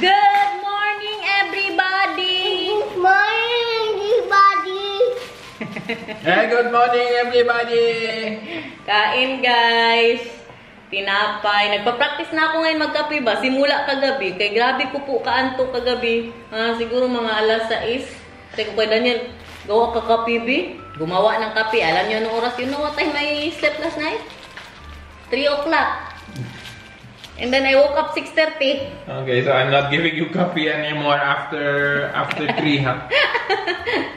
Good morning, everybody! Good morning, everybody! Hey, good morning, everybody! Kain, guys! Tinapay. Nagpa-practice na ako ngayon magkape ba? Simula kagabi. Kay grabe ko po kaantok kagabi. Siguro mga alas 6. Kasi ko kay Daniel, gawa ka kape, bi? Gumawa ng kape. Alam niyo anong oras? You know what time I slept last night? 3 o'clock. And then I woke up 6:30. Okay, so I'm not giving you coffee anymore after 3, ha?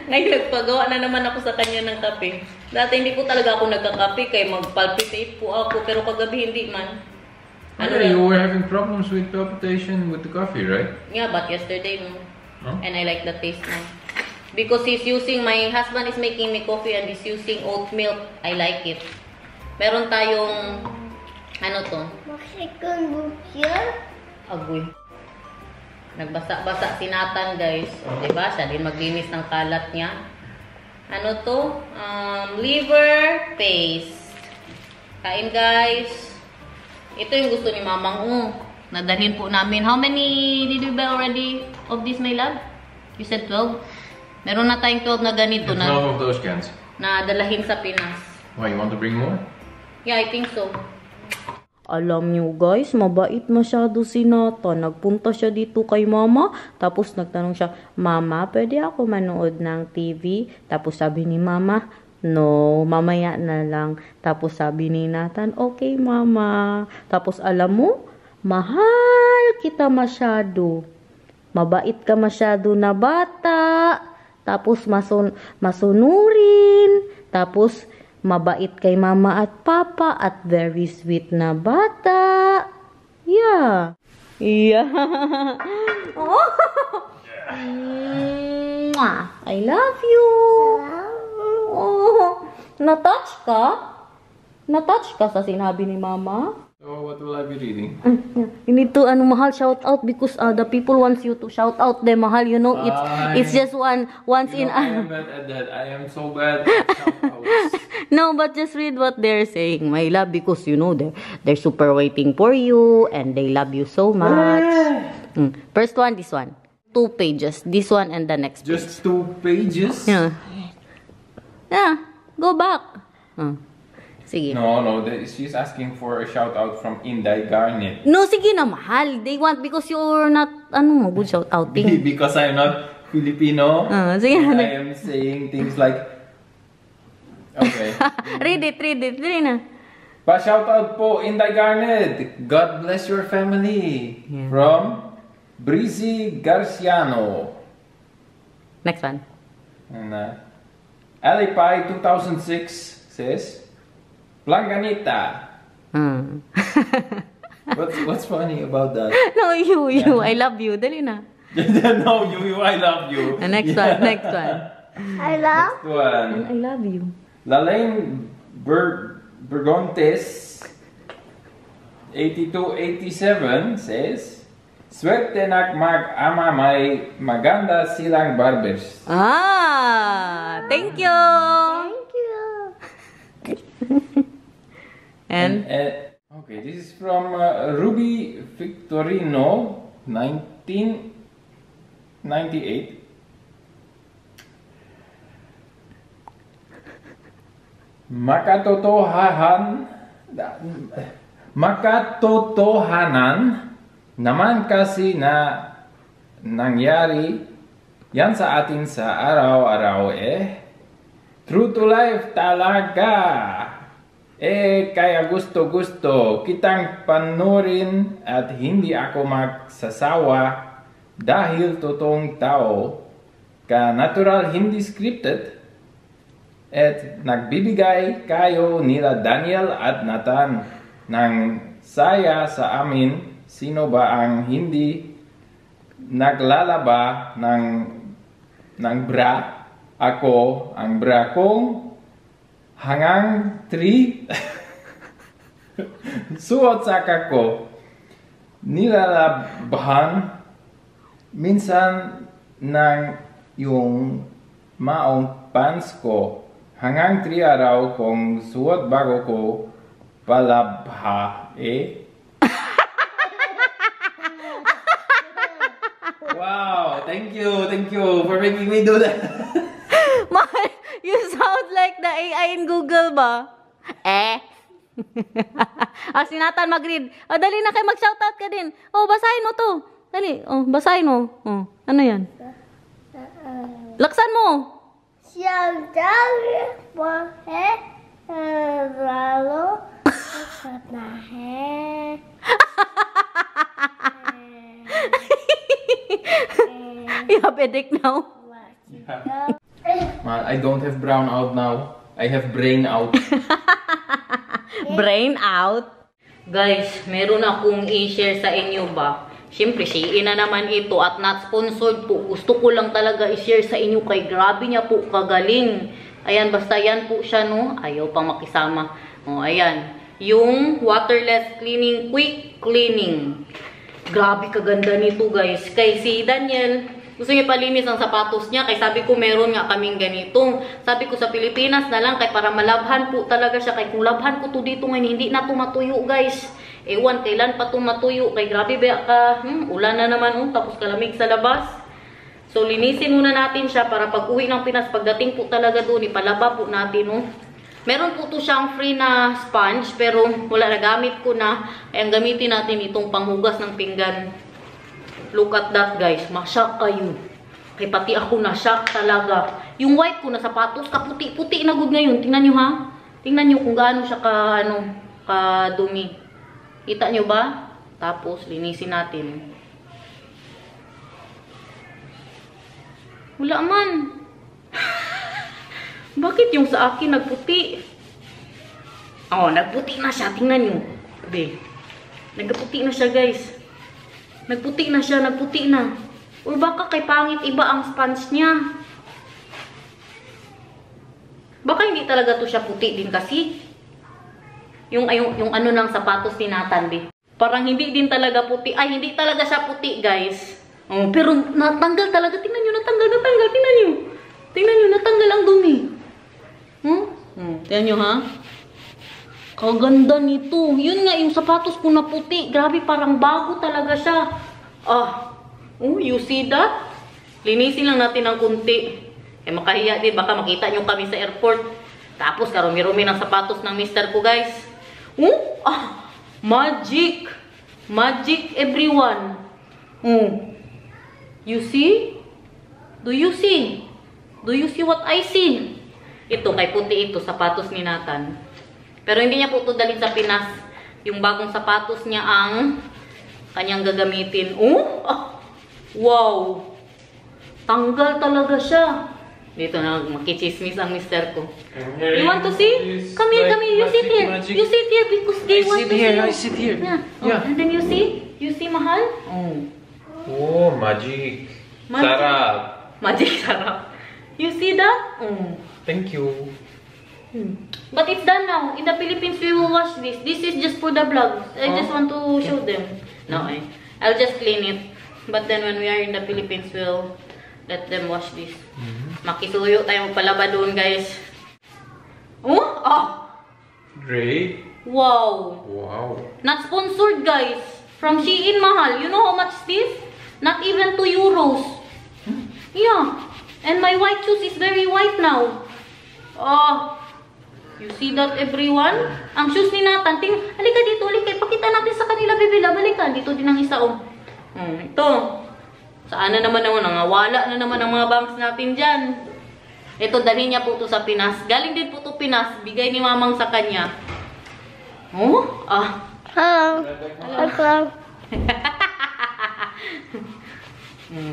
Ngayon nagpagawa na naman ako sa kanya ng kape. Dati hindi po talaga ako nagkakape kay mag-palpitate po ako. Pero kagabi hindi man. Okay, you were having problems with palpitation with the coffee, right? Yeah, but yesterday, no. Huh? And I like the taste now. Because my husband is making me coffee and he's using oat milk. I like it. Meron tayong, ano to? Mexican butcher? Agoy. Nagbasa-basa si Nathan, guys. Diba? Siya din maglinis ng kalat niya. Ano to? Liver paste. Kain, guys. Ito yung gusto ni Mamang. Nadalhin po namin. How many did we buy already of this, my love? You said 12? Meron na tayong 12 na ganito na 12 of those cans. na dalahin sa Pinas. Why, you want to bring more? Yeah, I think so. Alam nyo guys, mabait masyado si Nathan. Nagpunta siya dito kay mama. Tapos nagtanong siya, Mama, pwede ako manood ng TV? Tapos sabi ni mama, no, mamaya na lang. Tapos sabi ni Nathan, okay mama. Tapos alam mo, mahal kita masyado. Mabait ka masyado na bata. Tapos masunurin. Tapos mabait kay mama at papa at very sweet na bata. Yeah. Yeah. Oh. I love you. Oh. Na-touch ka? Na-touch ka sa sinabi ni mama? So, what will I be reading? You need to mahal shout out because the people wants you to shout out them mahal, you know. It's just once in I am bad at that. I am so bad at shout-outs. No, but just read what they're saying, my love, because you know they're super waiting for you and they love you so much. First one, this one. 2 pages. This one and the next page. Just 2 pages? Yeah. Yeah. Go back. Sige. No, she's asking for a shout out from Inday Garnet. No, sige na, mahal. They want because you're not, good shout outing. Because I'm not Filipino. Sige. I am saying things like, okay. Read it. Read na. Pa-shout out po, Inday Garnet. God bless your family. Yeah. From Breezy Garciano. Next one. And Alipay 2006 says, Planganita. What's funny about that? No, you. I love you. Dali na. No, you, I love you. Next one. Next one. I love Next one. I love you. Lalaine Bergontes 8287 says, Swerte nak mag-ama may maganda silang barbers. Thank you. Thank you. And okay, this is from Ruby Victorino 1998. Makatotohanan naman kasi na nangyari yan sa atin sa araw-araw true to life talaga. Kaya gusto kitang panurin at hindi ako magsasawa dahil totoong tao ka natural hindi scripted at nagbibigay kayo nila Daniel at Nathan ng saya sa amin. Sino ba ang hindi naglalaba ng bra? Ako ang bra kong hangang 3 suot sa kako nilalabahan minsan ng yung maong pants ko hanggang 3 araw kong suot bago ko palabha Wow, thank you for making me do that. Mahal, you sound like the AI in Google ba? Si Nathan mag-read. Dali na kayo mag-shoutout ka din. Basahin mo to. Dali, basahin mo. Ano yan? Laksan mo. Shout out for Ralo. You have headache now? I don't have brown out now. I have brain out. Brain out? Guys, meron akong i-share sa inyo ba? Siyempre, Shein na naman ito at not sponsored po. Gusto ko lang talaga i-share sa inyo kay grabe niya po kagaling. Ayan, basta yan po siya, no? Ayaw pang makisama. Ayan. Yung waterless cleaning, quick cleaning. Grabe kaganda nito, guys. Kay si Daniel, gusto niya palinis ang sapatos niya. Kaya sabi ko, meron nga kaming ganito. Sabi ko sa Pilipinas na lang, kaya para malabhan po talaga siya. Kaya kung labhan ko to dito ngayon, hindi na to matuyo, guys. Ewan, kailan pa to matuyo. Kaya grabe ba ka, ulan na naman, tapos kalamig sa labas. So, linisin muna natin siya para pag uwi ng Pinas, pagdating po talaga doon, ipalaba po natin, Meron po to siyang free na sponge, pero wala na, gamit ko na. Kaya gamitin natin itong panghugas ng pinggan. Look at that, guys. Ma-shock kayo. Kaya pati ako na-shock talaga. Yung white ko na sapatos, kaputi-puti na good ngayon. Tingnan nyo, ha? Tingnan nyo kung gaano siya kadumi. Kita nyo ba? Tapos, linisin natin. Wala man. Bakit yung sa akin nagputi? Nagputi na siya. Tingnan nyo. Nagputi na siya, guys. Nagputi na siya, nagputi na. Or baka kay pangit iba ang sponge niya. Baka hindi talaga to siya puti din kasi. Yung ano ng sapatos ni Nathan, parang hindi din talaga puti. Ay, hindi talaga siya puti, guys. Pero natanggal talaga. Tingnan nyo, natanggal. Tingnan nyo. Tingnan nyo, natanggal ang dumi. Tingnan nyo, ha? Kaganda nito. Yun nga, yung sapatos ko na puti. Grabe, parang bago talaga siya. You see that? Linisin lang natin ng kunti. Makahiya din. Baka makita nyo kami sa airport. Tapos, karumi-rumi ng sapatos ng mister ko, guys. Magic. Magic, everyone. You see? Do you see? Do you see what I see? Ito, kay puti ito, sapatos ni Nathan. Pero hindi niya po ito dalhin sa Pinas. Yung bagong sapatos niya ang kanyang gagamitin. Wow! Tanggal talaga siya. Dito na, makichismis ang mister ko. You want to see? Come here. You sit here. You sit here because they want to see. I sit here. Yeah. And then you see? You see, Mahal? Oh, magic. Sarap. Magic sarap. You see that? Thank you. But it's done now. In the Philippines, we will wash this. This is just for the vlog. I just want to show them. No, I'll just clean it. But then when we are in the Philippines, we'll let them wash this. Makisuyo tayo magpalaba doon, guys. Great. Wow. Not sponsored, guys. From Shein, Mahal. You know how much this? Not even 2 euros. Yeah. And my white shoes is very white now. You see that, everyone? Ang shoes ni Nathan. Halika dito, halika. Pakita natin sa kanila, baby. Halika. Dito din ang isa, Ito. Saan na naman nangawala na naman ang mga bangs natin dyan. Ito, dalhin niya po ito sa Pinas. Galing din po ito Pinas. Bigay ni mamang sa kanya. Hello.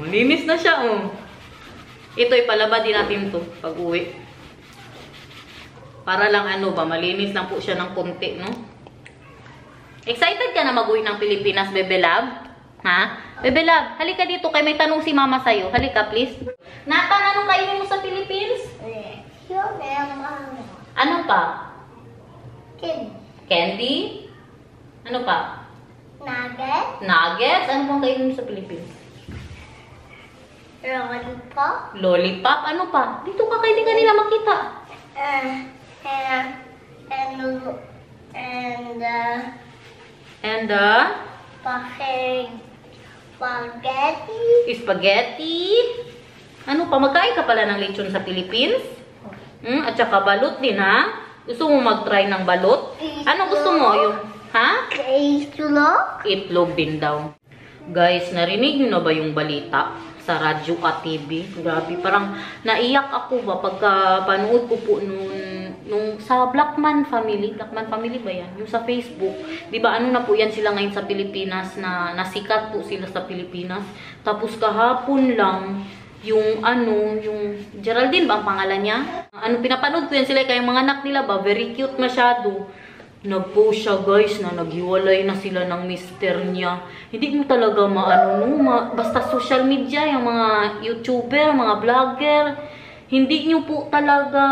Linis na siya, Ito, ipalaba din natin to pag uwi. Para lang malinis lang po siya ng konti, no? Excited ka na mag-uwi ng Pilipinas, Bebe Love? Ha? Bebe Love, halika dito kay may tanong si Mama sa'yo. Halika, please. Nathan, anong kainin mo sa Philippines? Ano pa? Candy? Ano pa? Nuggets? Ano pang kainin mo sa Philippines? Lollipop. Lollipop? Ano pa? Dito ka kayo, di ka nila makita. Spaghetti. Spaghetti. Ano pa? Magkain ka pala ng lechon sa Philippines? At saka balot din, ha? Gusto mo mag-try ng balot? Ano gusto mo? Yung, ha? Itlog. Itlog din daw. Guys, narinig niyo na ba yung balita sa radyo at TV? Grabe, parang naiyak ako ba pagka panood ko po nung sa Blackman Family ba yan? Yung sa Facebook. Di ba ano na po yan sila ngayon sa Pilipinas na nasikat po sila sa Pilipinas. Tapos kahapon lang yung Geraldine ba ang pangalan niya? Pinapanood ko yan sila kaya yung mga anak nila ba, very cute masyado. Nag-post siya guys na naghiwalay na sila ng mister niya. Hindi mo talaga basta social media, yung mga YouTuber, mga vlogger, hindi nyo po talaga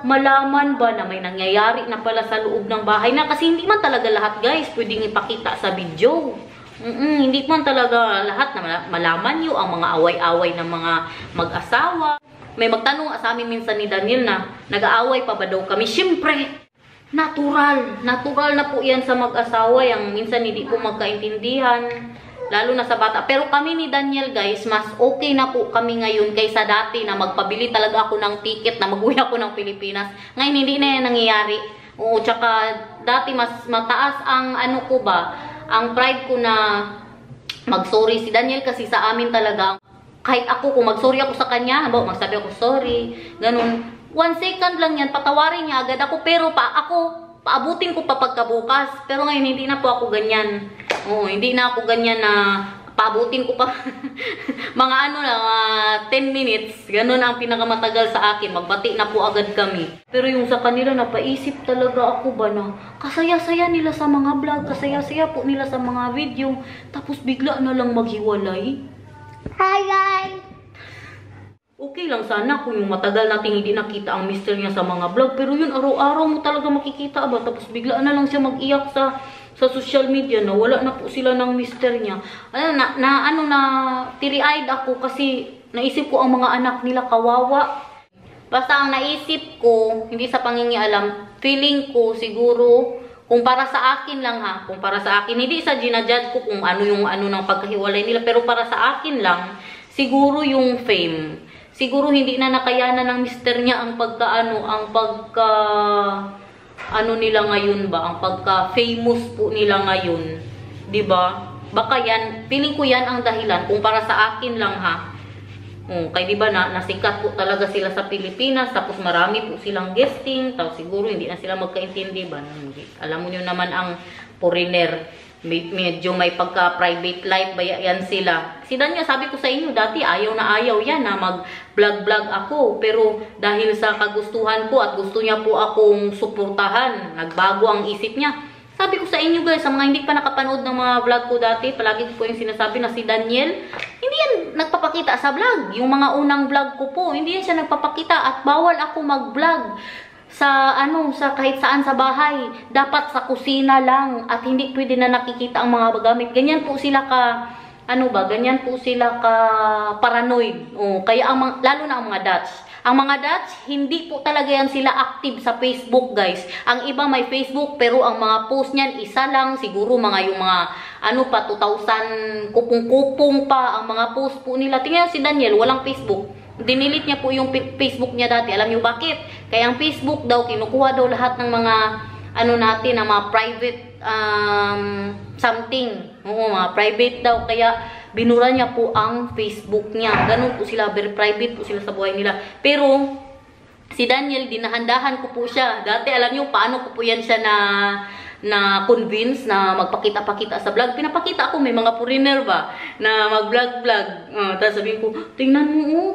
malaman ba na may nangyayari na pala sa loob ng bahay na kasi hindi man talaga lahat guys pwedeng ipakita sa video. Hindi man talaga lahat na malaman nyo ang mga away-away ng mga mag-asawa. May magtanong sa amin minsan ni Daniel na nag-aaway pa ba daw kami? Siyempre, natural na po yan sa mag-asawa. Yung minsan hindi po magkaintindihan, lalo na sa bata. Pero kami ni Daniel guys, mas okay na po kami ngayon kaysa dati na magpabili talaga ako ng ticket na mag-uwi ako ng Pilipinas. Ngayon hindi na yan nangyayari. Oo, tsaka dati mas mataas ang ang pride ko na mag-sorry si Daniel kasi sa amin talaga. Kahit ako, kung mag-sorry ako sa kanya, magsabi ako sorry, ganun. 1 second lang yan, patawarin niya agad ako, pero paabutin ko pa pagkabukas. Pero ngayon, hindi na po ako ganyan. Oo, hindi na ako ganyan na paabutin ko pa mga 10 minutes. Ganun ang pinakamatagal sa akin. Magbati na po agad kami. Pero yung sa kanila, napaisip talaga ako ba na kasaya-saya nila sa mga vlog, kasaya-saya po nila sa mga video. Tapos bigla na lang maghiwalay. Hi guys. Okay lang sana kung yung matagal nating hindi nakita ang mister niya sa mga vlog. Pero yun, araw-araw mo talaga makikita ba? Tapos bigla na lang siya mag-iyak sa social media na wala na po sila ng mister niya. Tiri-eyed ako kasi naisip ko ang mga anak nila kawawa. Basta ang naisip ko, hindi sa pangingialam, feeling ko siguro, kung para sa akin lang ha, kung para sa akin, hindi sa ginajudge ko kung ano ng pagkahiwalay nila, pero para sa akin lang, siguro yung fame. Siguro hindi na nakayanan ng mister niya ang nila ngayon ba, ang pagka-famous po nila ngayon, 'di ba? Baka yan, feeling ko yan ang dahilan kung para sa akin lang ha. Kaya 'di ba nasikat po talaga sila sa Pilipinas, tapos marami po silang guesting, tapos siguro hindi na sila magkaintindi ba? Alam mo niyo naman ang foreigner, medyo may pagka-private life ba yan sila. Si Danya, sabi ko sa inyo, dati ayaw na ayaw yan na mag-vlog-vlog ako. Pero dahil sa kagustuhan ko at gusto niya po akong suportahan, nagbago ang isip niya. Sabi ko sa inyo guys, sa mga hindi pa nakapanood ng mga vlog ko dati, palagi ko po yung sinasabi na si Daniel, hindi yan nagpapakita sa vlog. Yung mga unang vlog ko po, hindi yan siya nagpapakita at bawal ako mag-vlog sa kahit saan sa bahay. Dapat sa kusina lang at hindi pwede na nakikita ang mga gamit. Ganyan po sila ganyan po sila ka paranoid. Kaya lalo na ang mga Dutch. Ang mga Dutch, hindi po talaga yan sila active sa Facebook, guys. Ang iba may Facebook, pero ang mga post niyan isa lang, siguro yung mga 2,000 kupong-kupong pa ang mga post po nila. Tingnan si Daniel, walang Facebook. Dinilit niya po yung Facebook niya dati. Alam niyo bakit? Kaya ang Facebook daw, kinukuha daw lahat ng mga natin, ng mga private something. Mga private daw. Kaya binura niya po ang Facebook niya. Ganun po sila, very private po sila sa buhay nila. Pero si Daniel, dinahandahan ko po siya. Dati alam niyo paano ko po yan siya na convince na magpakita-pakita sa vlog. Pinapakita ako, may mga foreigner ba na mag-vlog-vlog. Tapos sabihin ko, tingnan mo,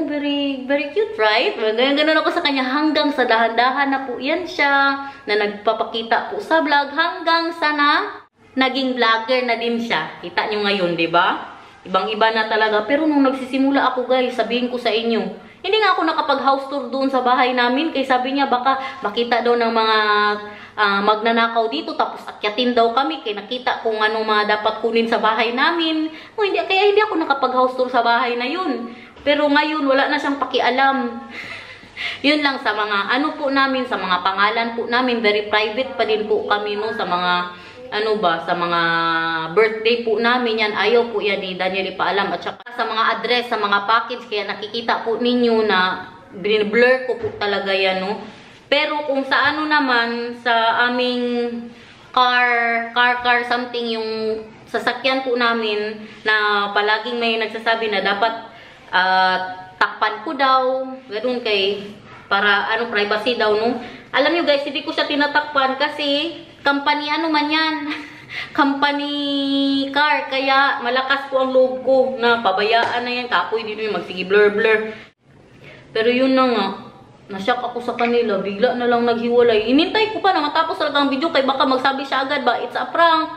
very, very cute, right? Ganun ako sa kanya hanggang sa dahan-dahan na po yan siya, na nagpapakita po sa vlog, hanggang sa naging vlogger na din siya. Kita nyo ngayon, di ba? Ibang-iba na talaga. Pero nung nagsisimula ako guys, sabihin ko sa inyo, hindi nga ako nakapag-house tour doon sa bahay namin. Kaya sabi niya, baka makita daw ng mga magnanakaw dito, tapos akyatin daw kami, kaya nakita kung anong mga dapat kunin sa bahay namin. Kaya hindi ako nakapag-house tour sa bahay na yun. Pero ngayon, wala na siyang pakialam. Yun lang sa mga po namin, sa mga pangalan po namin, very private pa din po kami sa mga ano ba, sa mga birthday po namin yan, ayaw po yan ni Daniel ipaalam. At saka sa mga address, sa mga package, kaya nakikita po ninyo na blur ko po talaga yan, no? Pero kung sa ano naman, sa aming car something, yung sasakyan po namin, na palaging may nagsasabi na dapat takpan ko daw, ganoon kay, para ano, privacy daw, no? Alam nyo guys, hindi ko siya tinatakpan kasi company ano man yan. Company car, kaya malakas po ang loob ko na pabayaan na yan. Kapoy dito yung magsige blur. Pero yun na nga, nasyak ako sa kanila, bigla na lang naghiwalay. Inintay ko pa na matapos talaga ang video kay baka magsabi siya agad ba, it's a prank.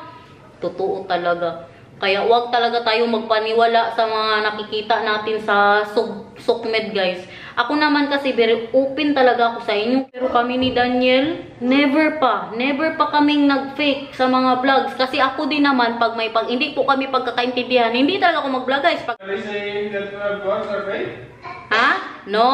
Totoo talaga. Kaya wag talaga tayo magpaniwala sa mga nakikita natin sa SOCMED guys. Ako naman kasi very open talaga ako sa inyo. Pero kami ni Daniel, never pa kaming nag-fake sa mga vlogs. Kasi ako din naman, hindi po kami pagkakaintindihan, hindi talaga ako mag-vlog guys. Are you saying that vlogs are fake? Ha? No.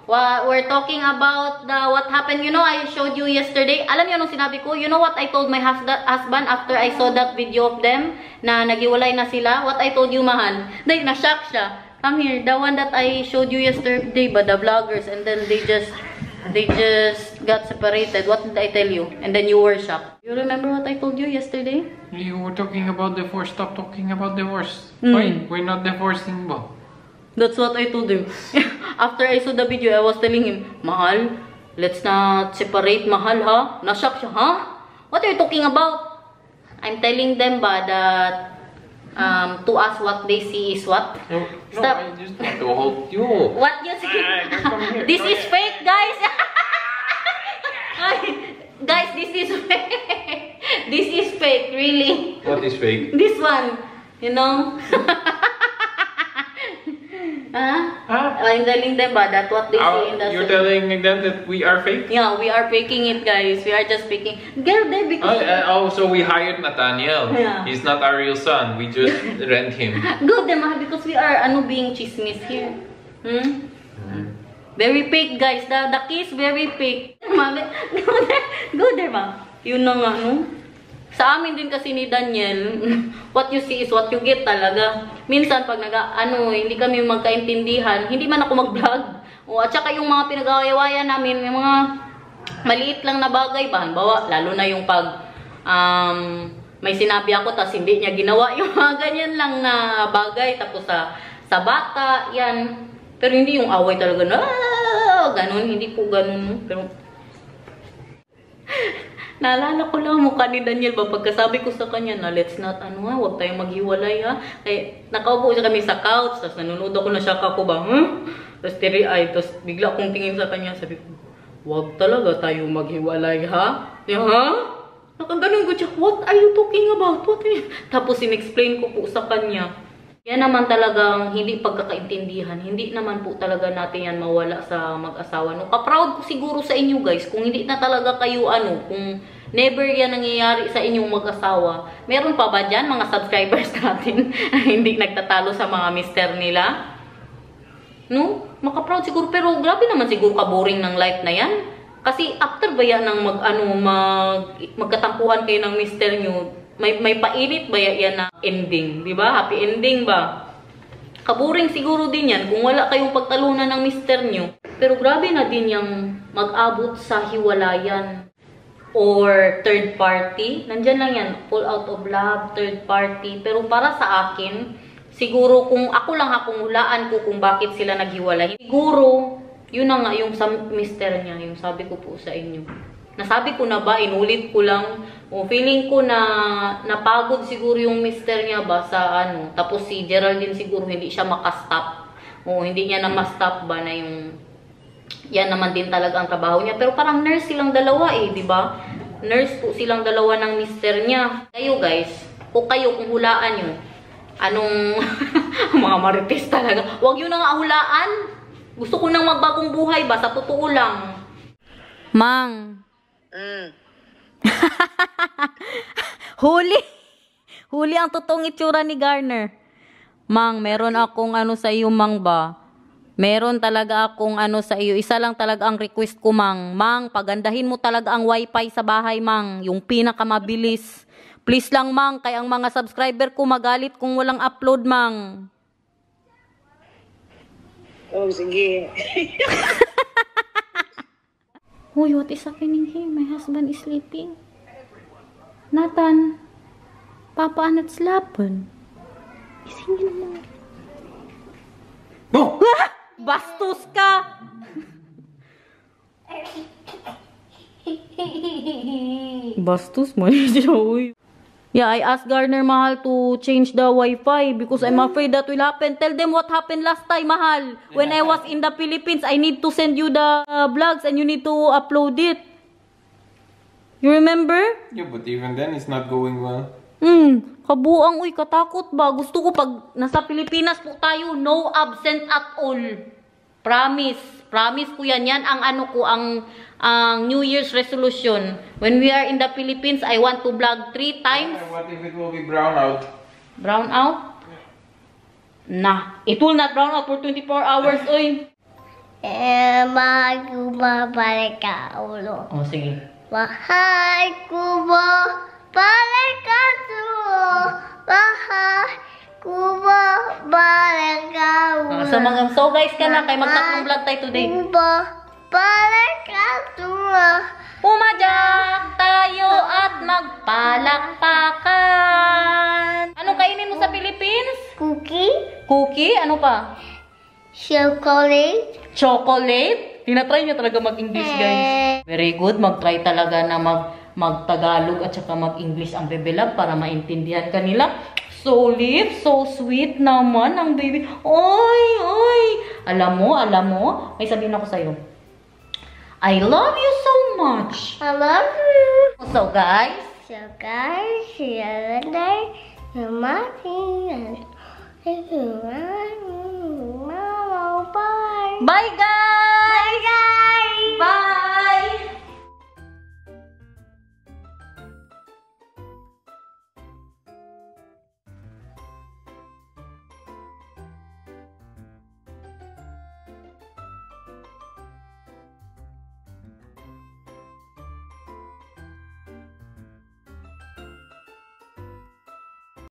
We're talking about what happened. You know, I showed you yesterday. Alam niyo nung sinabi ko, you know what I told my husband after I saw that video of them, na nagiwalay na sila? What I told you, mahal? Dahil na-shock siya. Come here, the one that I showed you yesterday, but the vloggers, and then they just got separated. What did I tell you? And then you were shocked. You remember what I told you yesterday? You were talking about divorce. Stop talking about divorce. Why? We're not divorcing ba? That's what I told him. After I saw the video, I was telling him, mahal, let's not separate, mahal, ha? Na-shock siya, ha? What are you talking about? I'm telling them ba that to us what they see is what? No, Stop. I just want to hold you. What you see? Come here, This come is here. fake, guys. Guys, this is fake. This is fake, really. What is fake? This one, you know? I'm telling them ba that what they see in the You're telling them that we are fake? Yeah, we are faking it, guys. We are just faking. Girl, there because So we hired Nathaniel. Yeah. He's not our real son. We just rent him. good them because we are being chismis here. Very fake, guys. The kiss very fake. Go there, ma. Yun na nga, no? Sa amin din kasi ni Daniel, what you see is what you get talaga. Minsan pag hindi kami magkaintindihan, hindi man ako mag-vlog. At saka yung mga pinag-awayawayan namin, yung mga maliit lang na bagay ba, halimbawa, lalo na yung pag may sinabi ako tapos hindi niya ginawa, yung mga ganyan lang na bagay, tapos sa bata, yan. Pero hindi yung away talaga na ganun, hindi po ganun. Pero naalala ko lang mukha ni Daniel ba pagkasabi ko sa kanya na let's not huwag tayong maghiwalay ha. Kaya nakaupo siya kami sa couch, tapos nanonood ako na siya ko ba, tapos teary-eyed, tapos bigla akong tingin sa kanya, sabi ko, huwag talaga tayong maghiwalay ha. Nakaganon ko siya, what are you talking about? Tapos in-explain ko po sa kanya. Yan naman talagang hindi pagkakaintindihan. Hindi naman po talaga natin yan mawala sa mag-asawa. No? Ka-proud ko siguro sa inyo guys. Kung hindi na talaga kayo kung never yan nangyayari sa inyong mag-asawa. Meron pa ba dyan mga subscribers natin hindi nagtatalo sa mga mister nila? No? Maka-proud siguro. Pero grabe naman siguro ka-boring ng life na yan. Kasi after ba yan ng magkatampuhan kayo ng mister nyo, may painit ba yan na ending, di ba? Happy ending ba? Kaboring siguro din yan kung wala kayong pagtalunan ng mister nyo. Pero grabe na din yung mag-abot sa hiwalayan or third party. Nandyan lang yan, fall out of love, third party. Pero para sa akin, siguro kung ako lang kung hulaan ko kung bakit sila naghiwalay, siguro yun na nga yung sa mister niya, yung sabi ko po sa inyo. Nasabi ko na ba, inulit ko lang. Feeling ko na napagod siguro yung mister niya ba sa Tapos si Geraldine siguro hindi siya makastop. Hindi niya na ma-stop ba na yung yan naman din talaga ang trabaho niya. Pero parang nurse silang dalawa di ba? Nurse po silang dalawa ng mister niya. Kayo guys, kung hulaan nyo, anong mga marites talaga. Huwag yun na nga hulaan. Gusto ko nang magbagong buhay ba? Sa totoo lang. Mang. Huli ang totoong itsura ni Garner. Mang, meron akong sa iyo, Mang ba? Meron talaga akong sa iyo. Isa lang talaga ang request ko, Mang. Mang, pagandahin mo talaga ang wifi sa bahay, Mang. Yung pinakamabilis. Please lang, mang. Kaya ang mga subscriber ko magalit kung walang upload, mang. Oh, sige. Uy, what is happening here? My husband is sleeping. Nathan, Papa not slapen. Isingin mo. No! Bastos ka! Bastos mo siya, uy. Yeah, I asked Garner, Mahal, to change the Wi-Fi because I'm afraid that will happen. Tell them what happened last time, Mahal. When I was in the Philippines, I need to send you the vlogs and you need to upload it. You remember? Yeah, but even then, it's not going well. Kabuang, uy, katakot ba? Gusto ko pag nasa Pilipinas po tayo, no absent at all. Promise. Promise ko yan. Yan ang ano ko, ang New Year's resolution. When we are in the Philippines, I want to vlog 3 times. What if it will be brown out? Brown out? Nah, it will not brown out for 24 hours, uy. Mahal ko ba balik ka ulo? Oh, sige. Mahal ko ba balik ka ulo? Mahal ko ba balik ka ulo? So guys ka na, kay magtatlong vlog tayo today. Ko ba balik ka ulo? Pumadyak tayo at magpalakpakan. Anong kainin mo sa Philippines? Cookie? Cookie? Ano pa? Chocolate? Chocolate? Tinatry niya talaga mag-English, guys. Very good. Mag-try talaga na mag-Tagalog at saka mag-English ang bebelab para maintindihan kanila. So live, so sweet naman ang baby. Oy, oy. Alam mo, may sabihin ako sa'yo. I love you so much. I love you. So guys, see you later. Bye. bye guys!